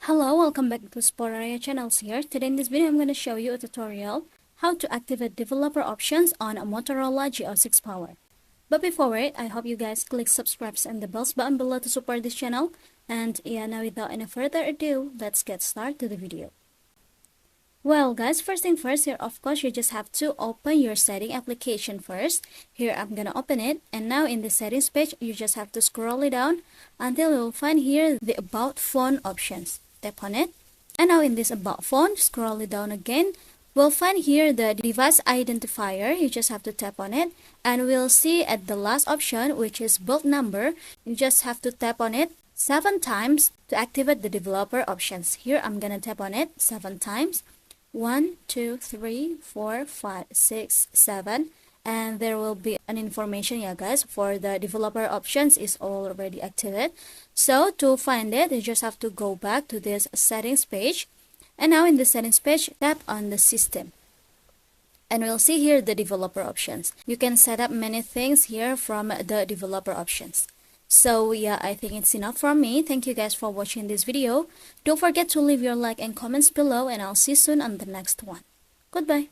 Hello, welcome back to Sporaya Channels here. Today in this video, I'm going to show you a tutorial how to activate developer options on a Motorola G06 Power. But before it, I hope you guys click subscribe and the bells button below to support this channel. And yeah, now without any further ado, let's get started to the video. Well guys, first thing first, here of course you just have to open your setting application first. Here I'm gonna open it, and now in the settings page you just have to scroll it down until you'll find here the about phone options. Tap on it, and now in this about phone, scroll it down again. We'll find here the device identifier. You just have to tap on it, and we'll see at the last option, which is build number. You just have to tap on it 7 times to activate the developer options. Here I'm gonna tap on it 7 times. 1, 2, 3, 4, 5, 6, 7, and there will be an information, yeah guys, for the developer options is already activated. So to find it, you just have to go back to this settings page, and now in the settings page, tap on the system, and we'll see here the developer options. You can set up many things here from the developer options. So yeah, I think it's enough from me. Thank you guys for watching this video. Don't forget to leave your like and comments below, and I'll see you soon on the next one. Goodbye.